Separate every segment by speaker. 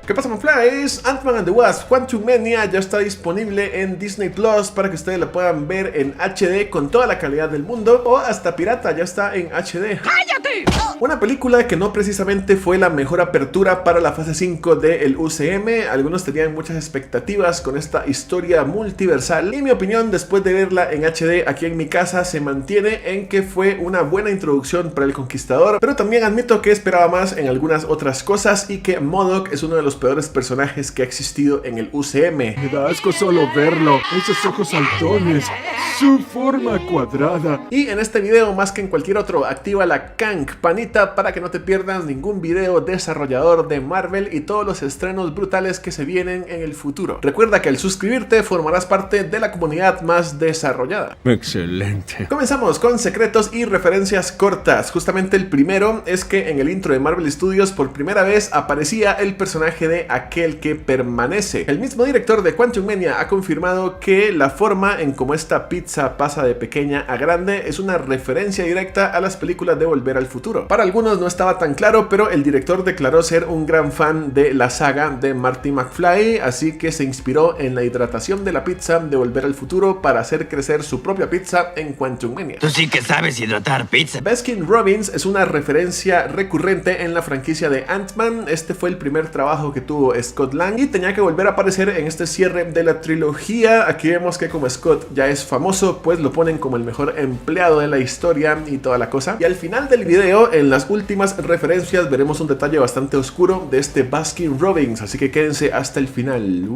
Speaker 1: ¿Qué pasa, Manflies? Ant-Man and the Wasp Quantumania ya está disponible en Disney Plus para que ustedes la puedan ver en HD con toda la calidad del mundo, o hasta pirata, ya está en HD. ¡Cállate! Una película que no precisamente fue la mejor apertura para la fase 5 del UCM. Algunos tenían muchas expectativas con esta historia multiversal y mi opinión después de verla en HD aquí en mi casa se mantiene en que fue una buena introducción para el Conquistador, pero también admito que esperaba más en algunas otras cosas y que MODOK es uno de los peores personajes que ha existido en el UCM.
Speaker 2: Me da asco solo verlo, esos ojos saltones, su forma cuadrada.
Speaker 1: Y en este video, más que en cualquier otro, activa la campanita para que no te pierdas ningún video desarrollador de Marvel y todos los estrenos brutales que se vienen en el futuro. Recuerda que al suscribirte formarás parte de la comunidad más desarrollada.
Speaker 2: Excelente.
Speaker 1: Comenzamos con secretos y referencias cortas. Justamente el primero es que en el intro de Marvel Studios por primera vez aparecía el personaje de Aquel que Permanece. El mismo director de Quantumania ha confirmado que la forma en cómo esta pizza pasa de pequeña a grande es una referencia directa a las películas de Volver al Futuro. Para algunos no estaba tan claro, pero el director declaró ser un gran fan de la saga de Marty McFly, así que se inspiró en la hidratación de la pizza de Volver al Futuro para hacer crecer su propia pizza en Quantumania.
Speaker 3: Tú sí que sabes hidratar pizza.
Speaker 1: Baskin Robbins es una referencia recurrente en la franquicia de Ant-Man. Este fue el primer trabajo que tuvo Scott Lang y tenía que volver a aparecer en este cierre de la trilogía. Aquí vemos que como Scott ya es famoso, pues lo ponen como el mejor empleado de la historia y toda la cosa. Y al final del video, en las últimas referencias, veremos un detalle bastante oscuro de este Baskin Robbins, así que quédense hasta el final.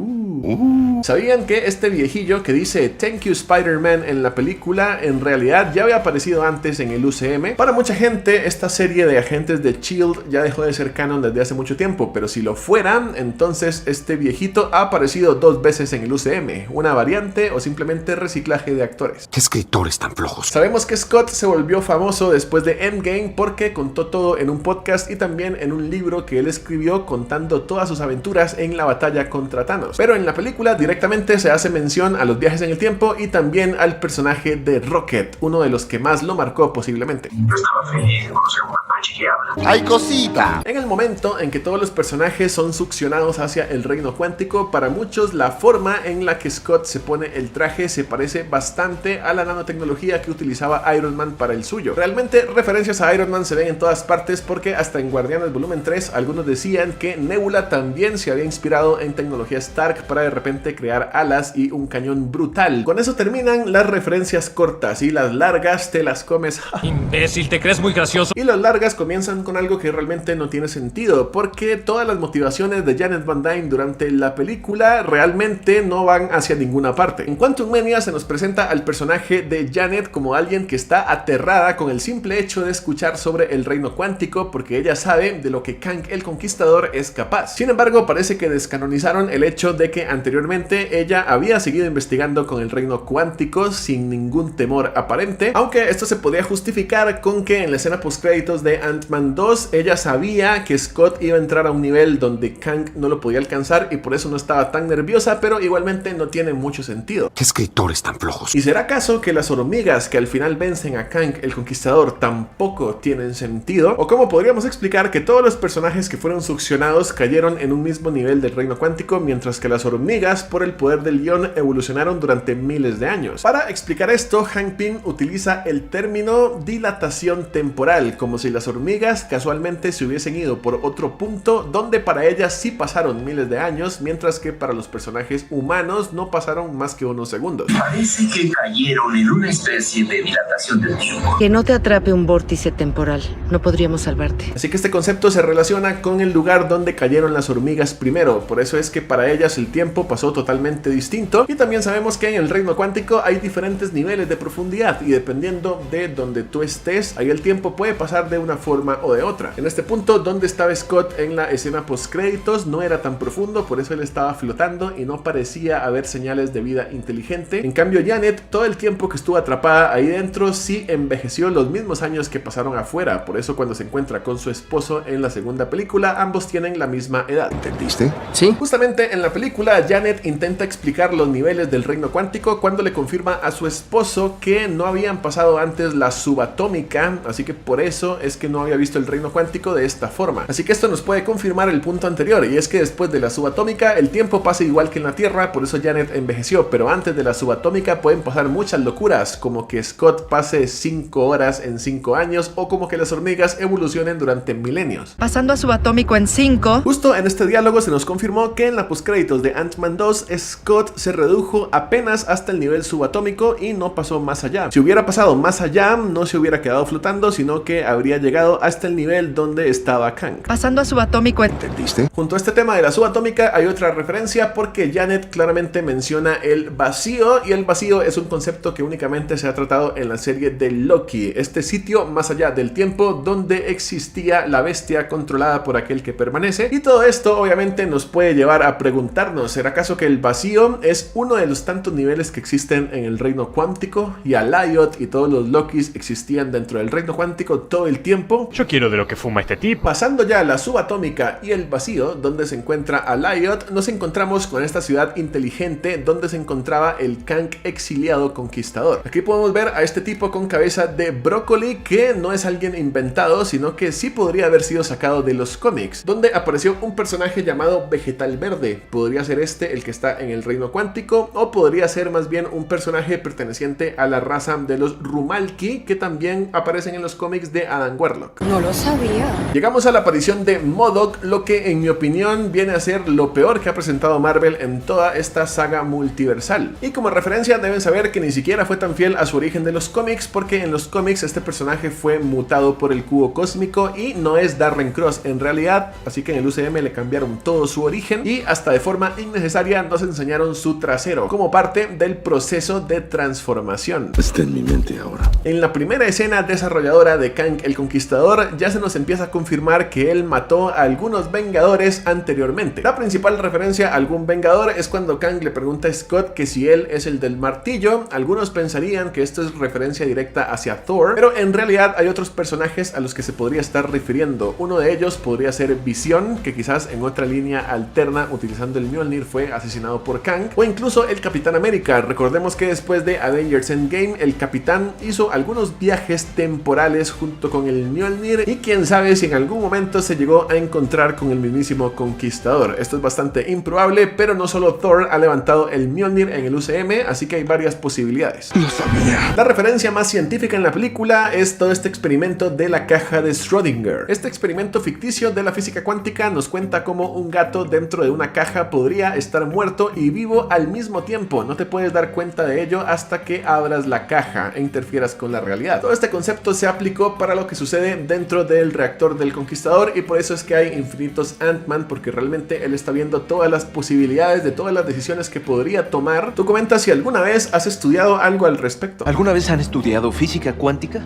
Speaker 1: ¿Sabían que este viejillo que dice Thank you Spider-Man en la película en realidad ya había aparecido antes en el UCM? Para mucha gente esta serie de agentes de S.H.I.E.L.D. ya dejó de ser canon desde hace mucho tiempo, pero si lo fueran, entonces este viejito ha aparecido 2 veces en el UCM, una variante o simplemente reciclaje de actores.
Speaker 4: ¿Qué escritores tan flojos?
Speaker 1: Sabemos que Scott se volvió famoso después de Endgame porque contó todo en un podcast y también en un libro que él escribió contando todas sus aventuras en la batalla contra Thanos, pero en la película directamente se hace mención a los viajes en el tiempo y también al personaje de Rocket, uno de los que más lo marcó posiblemente.
Speaker 5: Yo estaba feliz de conocer un mapache que habla.
Speaker 4: ¡Ay, cosita!
Speaker 1: En el momento en que todos los personajes son succionados hacia el reino cuántico, para muchos la forma en la que Scott se pone el traje se parece bastante a la nanotecnología que utilizaba Iron Man para el suyo. Realmente referencias a Iron Man se ven en todas partes porque hasta en Guardianes Volumen 3 algunos decían que Nebula también se había inspirado en tecnología Stark para de repente crear alas y un cañón brutal. Con eso terminan las referencias cortas y las largas te las comes.
Speaker 6: Imbécil, ¿te crees muy gracioso?
Speaker 1: Y las largas comienzan con algo que realmente no tiene sentido, porque todas las motivaciones de Janet Van Dyne durante la película realmente no van hacia ninguna parte. En Quantumania se nos presenta al personaje de Janet como alguien que está aterrada con el simple hecho de escuchar sobre el reino cuántico, porque ella sabe de lo que Kang el Conquistador es capaz. Sin embargo, parece que descanonizaron el hecho de que anteriormente ella había seguido investigando con el reino cuántico sin ningún temor aparente, aunque esto se podía justificar con que en la escena postcréditos de Ant-Man 2 ella sabía que Scott iba a entrar a un nivel donde Kang no lo podía alcanzar y por eso no estaba tan nerviosa, pero igualmente no tiene mucho sentido.
Speaker 4: ¿Qué escritores tan flojos?
Speaker 1: ¿Y será acaso que las hormigas que al final vencen a Kang el Conquistador tampoco tienen sentido? ¿O cómo podríamos explicar que todos los personajes que fueron succionados cayeron en un mismo nivel del reino cuántico, mientras que las hormigas por el poder del guión evolucionaron durante miles de años? Para explicar esto, Hank Pym utiliza el término dilatación temporal, como si las hormigas casualmente se hubiesen ido por otro punto donde para ellas sí pasaron miles de años, mientras que para los personajes humanos no pasaron más que unos segundos.
Speaker 5: Parece que cayeron en una especie de dilatación del tiempo.
Speaker 7: Que no te atrape un vórtice temporal, no podríamos salvarte.
Speaker 1: Así que este concepto se relaciona con el lugar donde cayeron las hormigas primero, por eso es que para ellas el tiempo pasó totalmente distinto. Y también sabemos que en el reino cuántico hay diferentes niveles de profundidad y dependiendo de donde tú estés, ahí el tiempo puede pasar de una forma o de otra. En este punto donde estaba Scott en la escena post créditos no era tan profundo, por eso él estaba flotando y no parecía haber señales de vida inteligente. En cambio Janet, todo el tiempo que estuvo atrapada ahí dentro, sí envejeció los mismos años que pasaron afuera, por eso cuando se encuentra con su esposo en la segunda película, ambos tienen la misma edad.
Speaker 4: ¿Entendiste?
Speaker 7: Sí.
Speaker 1: Justamente en la película Janet intenta explicar los niveles del reino cuántico cuando le confirma a su esposo que no habían pasado antes la subatómica, así que por eso es que no había visto el reino cuántico de esta forma. Así que esto nos puede confirmar el punto anterior, y es que después de la subatómica el tiempo pasa igual que en la Tierra, por eso Janet envejeció, pero antes de la subatómica pueden pasar muchas locuras, como que Scott pase 5 horas en 5 años, o como que las hormigas evolucionen durante milenios.
Speaker 8: Pasando a subatómico en 5.
Speaker 1: Justo en este diálogo se nos confirmó que en la postcréditos de Ant-Man 2, Scott se redujo apenas hasta el nivel subatómico y no pasó más allá. Si hubiera pasado más allá, no se hubiera quedado flotando, sino que habría llegado hasta el nivel donde estaba Kang.
Speaker 8: Pasando a subatómico en...
Speaker 2: ¿Entendiste?
Speaker 1: Junto a este tema de la subatómica hay otra referencia, porque Janet claramente menciona el vacío, y el vacío es un concepto que únicamente se ha tratado en la serie de Loki, este sitio más allá del tiempo donde existía la bestia controlada por aquel que permanece. Y todo esto obviamente nos puede llevar a preguntarnos, ¿será acaso que el vacío es uno de los tantos niveles que existen en el reino cuántico, y Alioth y todos los Lokis existían dentro del reino cuántico todo el tiempo?
Speaker 6: Yo quiero de lo que fuma este tipo.
Speaker 1: Pasando ya a la subatómica y el vacío, donde se encuentra Alioth, nos encontramos con esta ciudad inteligente donde se encontraba el Kang exiliado conquistador. Aquí podemos ver a este tipo con cabeza de brócoli, que no es alguien inventado, sino que sí podría haber sido sacado de los cómics, donde apareció un personaje llamado Vegetal Verde. Podría ser este el que está en el reino cuántico, o podría ser más bien un personaje perteneciente a la raza de los Rumalki, que también aparecen en los cómics de Adam Warlock.
Speaker 9: No lo sabía.
Speaker 1: Llegamos a la aparición de MODOK, lo que en mi opinión viene a ser lo peor que ha presentado Marvel en toda esta saga multiversal. Y como referencia deben saber que ni siquiera fue tan fiel a su origen de los cómics, porque en los cómics este personaje fue mutado por el cubo cósmico y no es Darren Cross en realidad, así que en el UCM le cambiaron todo su origen y hasta de forma innecesaria nos enseñaron su trasero como parte del proceso de transformación.
Speaker 2: Está en mi mente ahora.
Speaker 1: En la primera escena desarrolladora de Kang el Conquistador ya se nos empieza a confirmar que él mató a algunos Vengadores anteriormente. La principal referencia a algún Vengador es cuando Kang le pregunta a Scott que si él es el del martillo. Algunos pensarían que esto es referencia directa hacia Thor, pero en realidad hay otros personajes a los que se podría estar refiriendo. Uno de ellos podría ser Visión, que quizás en otra línea alterna utilizando el Mjolnir fue asesinado por Kang, o incluso el Capitán América. Recordemos que después de Avengers Endgame el Capitán hizo algunos viajes temporales junto con el Mjolnir, y quién sabe si en algún momento se llegó a encontrar con el mismísimo Conquistador. Esto es bastante improbable, pero no solo Thor ha levantado el Mjolnir en el UCM, así que hay varias posibilidades.
Speaker 2: Lo sabía.
Speaker 1: La referencia más científica en la película es todo este experimento de la caja de Schrödinger. Este experimento ficticio de la física cuántica nos cuenta cómo un gato dentro de una caja podría estar muerto y vivo al mismo tiempo. No te puedes dar cuenta de ello hasta que abras la caja e interfieras con la realidad. Todo este concepto se aplicó para lo que sucede dentro del reactor del Conquistador, y por eso es que hay infinitos Ant-Man, porque realmente él está viendo todas las posibilidades de todas las decisiones que podría tomar. Tú comentas si alguna vez has estudiado algo al respecto.
Speaker 10: ¿Alguna vez han estudiado física cuántica?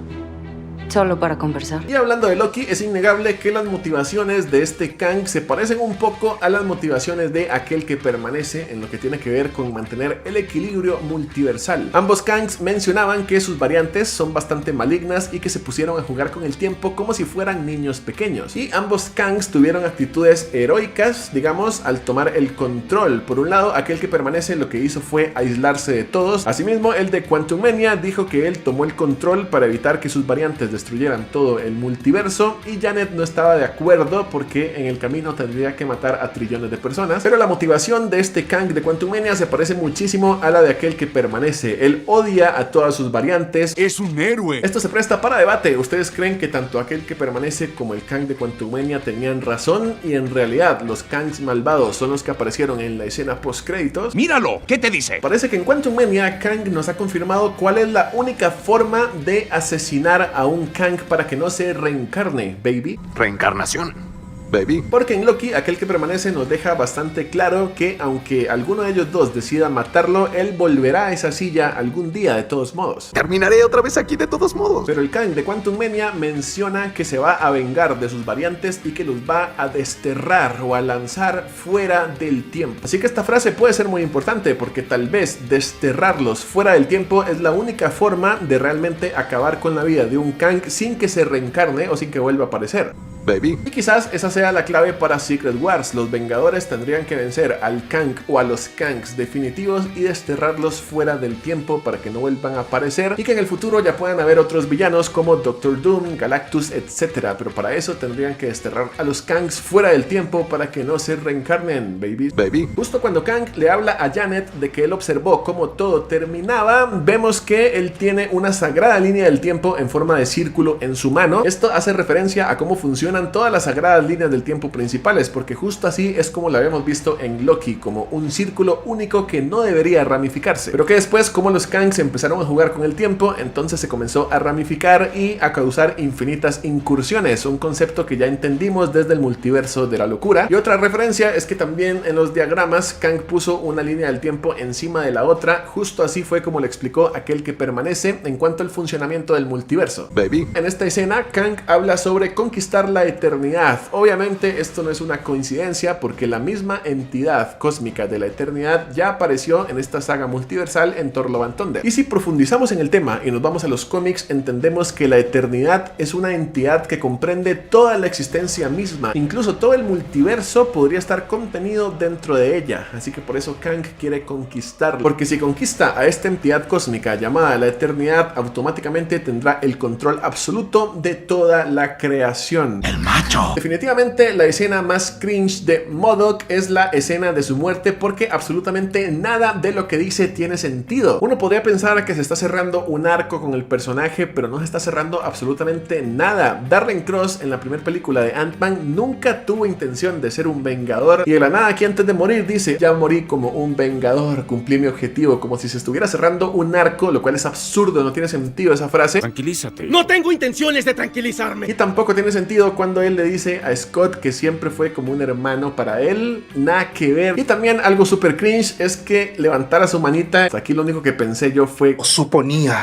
Speaker 9: Solo para conversar.
Speaker 1: Y hablando de Loki, es innegable que las motivaciones de este Kang se parecen un poco a las motivaciones de aquel que permanece en lo que tiene que ver con mantener el equilibrio multiversal. Ambos Kangs mencionaban que sus variantes son bastante malignas y que se pusieron a jugar con el tiempo como si fueran niños pequeños. Y ambos Kangs tuvieron actitudes heroicas, digamos, al tomar el control. Por un lado, aquel que permanece lo que hizo fue aislarse de todos. Asimismo, el de Quantumania dijo que él tomó el control para evitar que sus variantes destruyeran todo el multiverso, y Janet no estaba de acuerdo porque en el camino tendría que matar a trillones de personas. Pero la motivación de este Kang de Quantumania se parece muchísimo a la de aquel que permanece. Él odia a todas sus variantes.
Speaker 2: Es un héroe.
Speaker 1: Esto se presta para debate. ¿Ustedes creen que tanto aquel que permanece como el Kang de Quantumania tenían razón, y en realidad los Kangs malvados son los que aparecieron en la escena post créditos?
Speaker 6: ¡Míralo! ¿Qué te dice?
Speaker 1: Parece que en Quantumania Kang nos ha confirmado cuál es la única forma de asesinar a un Kang para que no se reencarne, baby.
Speaker 4: Reencarnación. Baby.
Speaker 1: Porque en Loki, aquel que permanece nos deja bastante claro que aunque alguno de ellos dos decida matarlo, él volverá a esa silla algún día de todos modos.
Speaker 4: Terminaré otra vez aquí de todos modos.
Speaker 1: Pero el Kang de Quantumania menciona que se va a vengar de sus variantes y que los va a desterrar o a lanzar fuera del tiempo. Así que esta frase puede ser muy importante, porque tal vez desterrarlos fuera del tiempo es la única forma de realmente acabar con la vida de un Kang sin que se reencarne o sin que vuelva a aparecer.
Speaker 4: Baby.
Speaker 1: Y quizás esa sea la clave para Secret Wars. Los Vengadores tendrían que vencer al Kang o a los Kangs definitivos y desterrarlos fuera del tiempo para que no vuelvan a aparecer y que en el futuro ya puedan haber otros villanos como Doctor Doom, Galactus, etc. Pero para eso tendrían que desterrar a los Kangs fuera del tiempo para que no se reencarnen, baby.
Speaker 4: Baby.
Speaker 1: Justo cuando Kang le habla a Janet de que él observó cómo todo terminaba, vemos que él tiene una sagrada línea del tiempo en forma de círculo en su mano. Esto hace referencia a cómo funcionan todas las sagradas líneas del tiempo principales, porque justo así es como la habíamos visto en Loki, como un círculo único que no debería ramificarse, pero que después, como los Kangs empezaron a jugar con el tiempo, entonces se comenzó a ramificar y a causar infinitas incursiones, un concepto que ya entendimos desde el multiverso de la locura. Y otra referencia es que también en los diagramas Kang puso una línea del tiempo encima de la otra, justo así fue como le explicó aquel que permanece en cuanto al funcionamiento del multiverso.
Speaker 4: Baby.
Speaker 1: En esta escena, Kang habla sobre conquistar la eternidad. Obviamente esto no es una coincidencia porque la misma entidad cósmica de la eternidad ya apareció en esta saga multiversal en Thor Love and Thunder. Y si profundizamos en el tema y nos vamos a los cómics, entendemos que la eternidad es una entidad que comprende toda la existencia misma. Incluso todo el multiverso podría estar contenido dentro de ella. Así que por eso Kang quiere conquistarlo. Porque si conquista a esta entidad cósmica llamada la eternidad, automáticamente tendrá el control absoluto de toda la creación.
Speaker 3: El macho.
Speaker 1: Definitivamente la escena más cringe de MODOK es la escena de su muerte, porque absolutamente nada de lo que dice tiene sentido. Uno podría pensar que se está cerrando un arco con el personaje, pero no se está cerrando absolutamente nada. Darren Cross en la primera película de Ant-Man nunca tuvo intención de ser un vengador, y de la nada aquí antes de morir dice: ya morí como un vengador, cumplí mi objetivo, como si se estuviera cerrando un arco, lo cual es absurdo, no tiene sentido esa frase.
Speaker 6: Tranquilízate.
Speaker 11: No tengo intenciones de tranquilizarme.
Speaker 1: Y tampoco tiene sentido cuando él le dice a Scott que siempre fue como un hermano para él. Nada que ver. Y también algo super cringe es que levantara su manita. Aquí lo único que pensé yo fue:
Speaker 4: Suponía.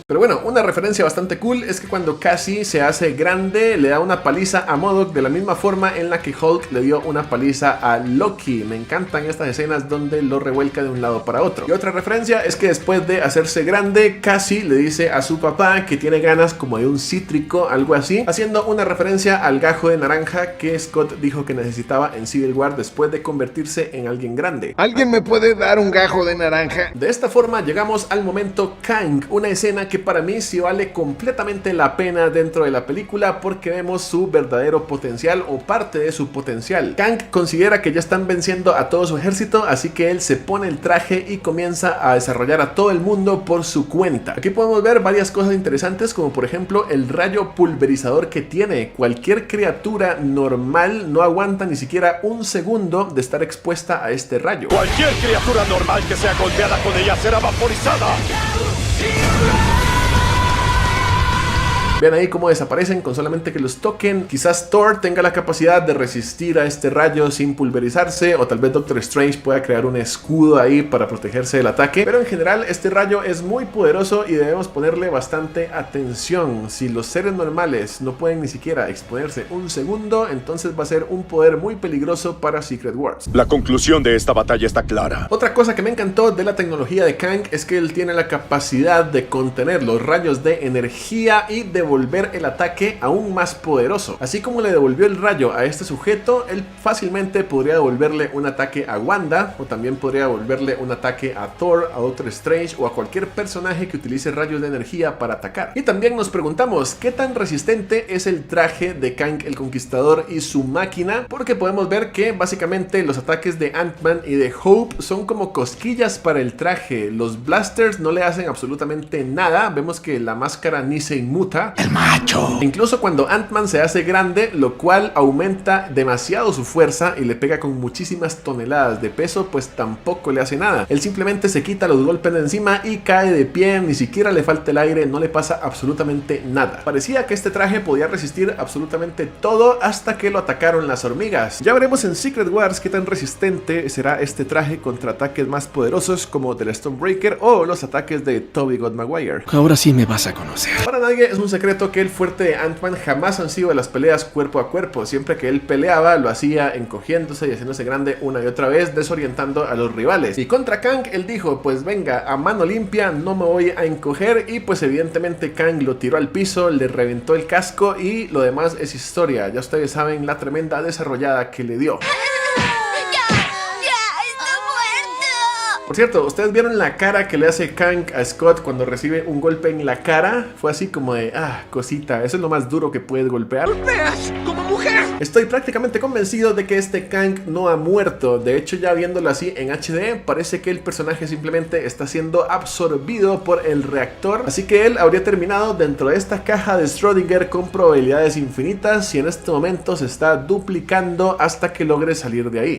Speaker 1: Pero bueno, una referencia bastante cool es que cuando Cassie se hace grande, le da una paliza a MODOK de la misma forma en la que Hulk le dio una paliza a Loki. Me encantan estas escenas donde lo revuelca de un lado para otro. Y otra referencia es que después de hacerse grande, Cassie le dice a su papá que tiene ganas como de un cítrico, algo así, haciendo una referencia al gajo de naranja que Scott dijo que necesitaba en Civil War después de convertirse en alguien grande.
Speaker 12: ¿Alguien me puede dar un gajo de naranja?
Speaker 1: De esta forma llegamos al momento Kang, una escena que para mí sí vale completamente la pena dentro de la película porque vemos su verdadero potencial o parte de su potencial. Kang considera que ya están venciendo a todo su ejército, así que él se pone el traje y comienza a desarrollar a todo el mundo por su cuenta. Aquí podemos ver varias cosas interesantes, como por ejemplo el rayo pulverizador que tiene. Cualquier criatura normal no aguanta ni siquiera un segundo de estar expuesta a este rayo.
Speaker 11: Cualquier criatura normal que sea golpeada con ella será vaporizada.
Speaker 1: Vean ahí cómo desaparecen con solamente que los toquen. Quizás Thor tenga la capacidad de resistir a este rayo sin pulverizarse, o tal vez Doctor Strange pueda crear un escudo ahí para protegerse del ataque. Pero en general este rayo es muy poderoso y debemos ponerle bastante atención. Si los seres normales no pueden ni siquiera exponerse un segundo, entonces va a ser un poder muy peligroso para Secret Wars.
Speaker 11: La conclusión de esta batalla está clara.
Speaker 1: Otra cosa que me encantó de la tecnología de Kang es que él tiene la capacidad de contener los rayos de energía y de devolver el ataque aún más poderoso. Así como le devolvió el rayo a este sujeto, él fácilmente podría devolverle un ataque a Wanda, o también podría devolverle un ataque a Thor, a Doctor Strange o a cualquier personaje que utilice rayos de energía para atacar. Y también nos preguntamos qué tan resistente es el traje de Kang el Conquistador y su máquina, porque podemos ver que básicamente los ataques de Ant-Man y de Hope son como cosquillas para el traje. Los blasters no le hacen absolutamente nada. Vemos que la máscara ni se inmuta.
Speaker 3: El macho.
Speaker 1: Incluso cuando Ant-Man se hace grande, lo cual aumenta demasiado su fuerza y le pega con muchísimas toneladas de peso, pues tampoco le hace nada. Él simplemente se quita los golpes de encima y cae de pie, ni siquiera le falta el aire, no le pasa absolutamente nada. Parecía que este traje podía resistir absolutamente todo hasta que lo atacaron las hormigas. Ya veremos en Secret Wars qué tan resistente será este traje contra ataques más poderosos como del Stonebreaker o los ataques de Tobey Maguire.
Speaker 10: Ahora sí me vas a conocer.
Speaker 1: Para nadie es un secreto secreto que el fuerte de Ant-Man jamás han sido las peleas cuerpo a cuerpo. Siempre que él peleaba lo hacía encogiéndose y haciéndose grande una y otra vez, desorientando a los rivales. Y contra Kang él dijo, pues venga, a mano limpia, no me voy a encoger, y pues evidentemente Kang lo tiró al piso, le reventó el casco y lo demás es historia. Ya ustedes saben la tremenda desarrollada que le dio. Por cierto, ¿ustedes vieron la cara que le hace Kang a Scott cuando recibe un golpe en la cara? Fue así como de, cosita, eso es lo más duro que puedes golpear.
Speaker 6: ¡Golpeas como mujer!
Speaker 1: Estoy prácticamente convencido de que este Kang no ha muerto. De hecho, ya viéndolo así en HD, parece que el personaje simplemente está siendo absorbido por el reactor. Así que él habría terminado dentro de esta caja de Schrödinger con probabilidades infinitas y en este momento se está duplicando hasta que logre salir de ahí.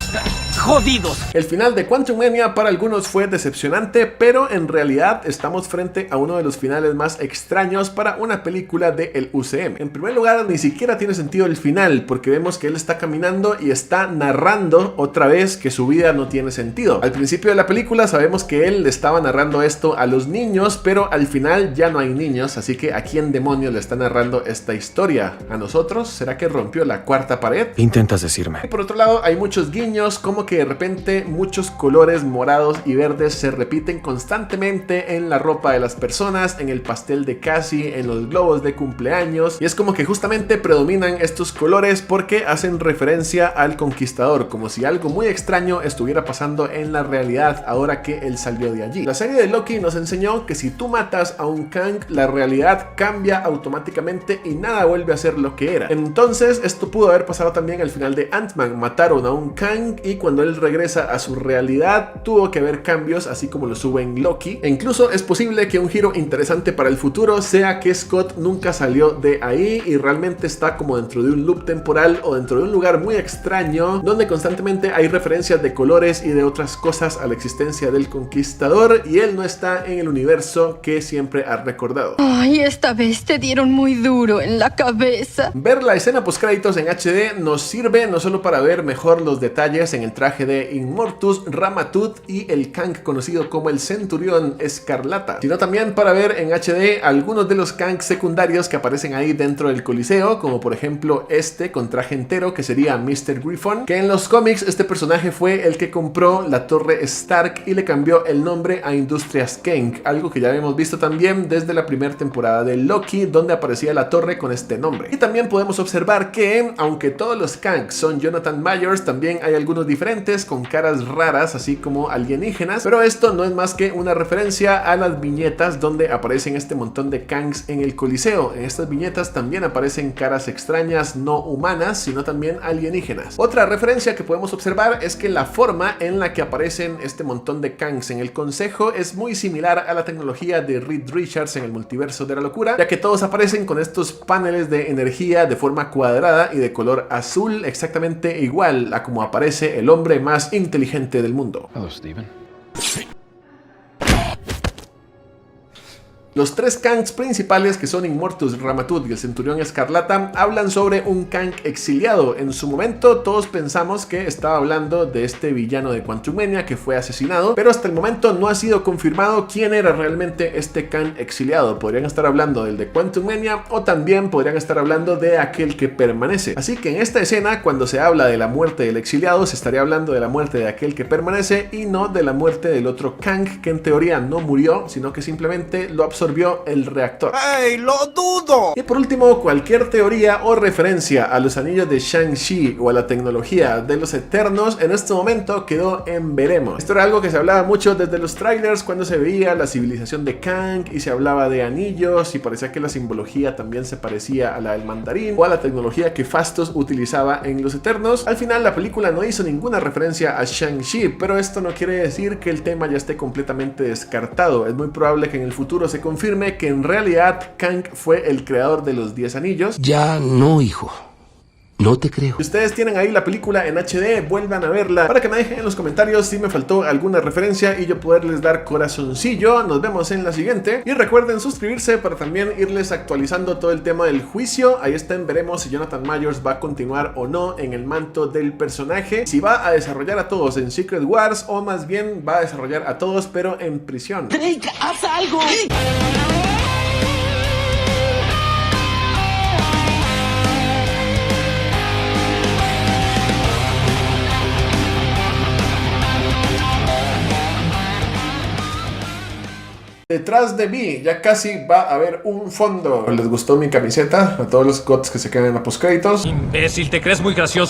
Speaker 6: ¡Jodidos!
Speaker 1: El final de Quantumania para algunos fue decepcionante, pero en realidad estamos frente a uno de los finales más extraños para una película del UCM. En primer lugar, ni siquiera tiene sentido el final, porque vemos que él está caminando y está narrando otra vez que su vida no tiene sentido. Al principio de la película sabemos que él le estaba narrando esto a los niños, pero al final ya no hay niños, así que ¿a quién demonios le está narrando esta historia? ¿A nosotros? ¿Será que rompió la cuarta pared?
Speaker 6: Intentas decirme.
Speaker 1: Y por otro lado, hay muchos guiños, como que de repente muchos colores morados y verdes se repiten constantemente en la ropa de las personas, en el pastel de Cassie, en los globos de cumpleaños, y es como que justamente predominan estos colores porque hacen referencia al Conquistador, como si algo muy extraño estuviera pasando en la realidad ahora que él salió de allí. La serie de Loki nos enseñó que si tú matas a un Kang, la realidad cambia automáticamente y nada vuelve a ser lo que era. Entonces esto pudo haber pasado también al final de Ant-Man. Mataron a un Kang y cuando él regresa a su realidad tuvo que haber cambios, así como lo sube en Loki. E incluso es posible que un giro interesante para el futuro sea que Scott nunca salió de ahí y realmente está como dentro de un loop temporal o dentro de un lugar muy extraño donde constantemente hay referencias de colores y de otras cosas a la existencia del Conquistador y él no está en el universo que siempre ha recordado.
Speaker 8: Ay, esta vez te dieron muy duro en la cabeza.
Speaker 1: Ver la escena postcréditos en HD nos sirve no solo para ver mejor los detalles en el traje de Immortus Ramatut y el Kang conocido como el Centurión Escarlata, sino también para ver en HD algunos de los Kangs secundarios que aparecen ahí dentro del Coliseo, como por ejemplo este con traje entero que sería Mr. Griffon, que en los cómics este personaje fue el que compró la torre Stark y le cambió el nombre a Industrias Kang, algo que ya habíamos visto también desde la primera temporada de Loki, donde aparecía la torre con este nombre. Y también podemos observar que, aunque todos los Kangs son Jonathan Majors, también hay algunos diferentes con caras raras, así como alienígenas, pero esto no es más que una referencia a las viñetas donde aparecen este montón de Kangs en el Coliseo. En estas viñetas también aparecen caras extrañas, no humanas, sino también alienígenas. Otra referencia que podemos observar es que la forma en la que aparecen este montón de Kangs en el Consejo es muy similar a la tecnología de Reed Richards en el Multiverso de la Locura, ya que todos aparecen con estos paneles de energía de forma cuadrada y de color azul, exactamente igual a como aparece el hombre más inteligente del mundo.
Speaker 10: Hello, Steven.
Speaker 1: Los tres Kangs principales, que son Immortus Ramatut y el Centurión Escarlata, hablan sobre un Kang exiliado. En su momento todos pensamos que estaba hablando de este villano de Quantumania que fue asesinado, pero hasta el momento no ha sido confirmado quién era realmente este Kang exiliado. Podrían estar hablando del de Quantumania o también podrían estar hablando de aquel que permanece. Así que en esta escena, cuando se habla de la muerte del exiliado, se estaría hablando de la muerte de aquel que permanece y no de la muerte del otro Kang, que en teoría no murió, sino que simplemente lo absorbió el reactor.
Speaker 6: ¡Ey, lo dudo!
Speaker 1: Y por último, cualquier teoría o referencia a los anillos de Shang-Chi o a la tecnología de los Eternos en este momento quedó en veremos. Esto era algo que se hablaba mucho desde los trailers, cuando se veía la civilización de Kang y se hablaba de anillos y parecía que la simbología también se parecía a la del mandarín o a la tecnología que Phastos utilizaba en los Eternos. Al final la película no hizo ninguna referencia a Shang-Chi, pero esto no quiere decir que el tema ya esté completamente descartado. Es muy probable que en el futuro se confirme que en realidad Kang fue el creador de los 10 anillos.
Speaker 3: Ya no, hijo. No te creo.
Speaker 1: Si ustedes tienen ahí la película en HD, vuelvan a verla para que me dejen en los comentarios si me faltó alguna referencia y yo poderles dar corazoncillo. Nos vemos en la siguiente. Y recuerden suscribirse para también irles actualizando todo el tema del juicio. Ahí están, veremos si Jonathan Majors va a continuar o no en el manto del personaje. Si va a desarrollar a todos en Secret Wars o más bien va a desarrollar a todos pero en prisión.
Speaker 3: Drake, haz algo.
Speaker 1: Detrás de mí ya casi va a haber un fondo. ¿Les gustó mi camiseta? A todos los gots que se quedan en la postcréditos.
Speaker 6: Imbécil, ¿te crees muy gracioso?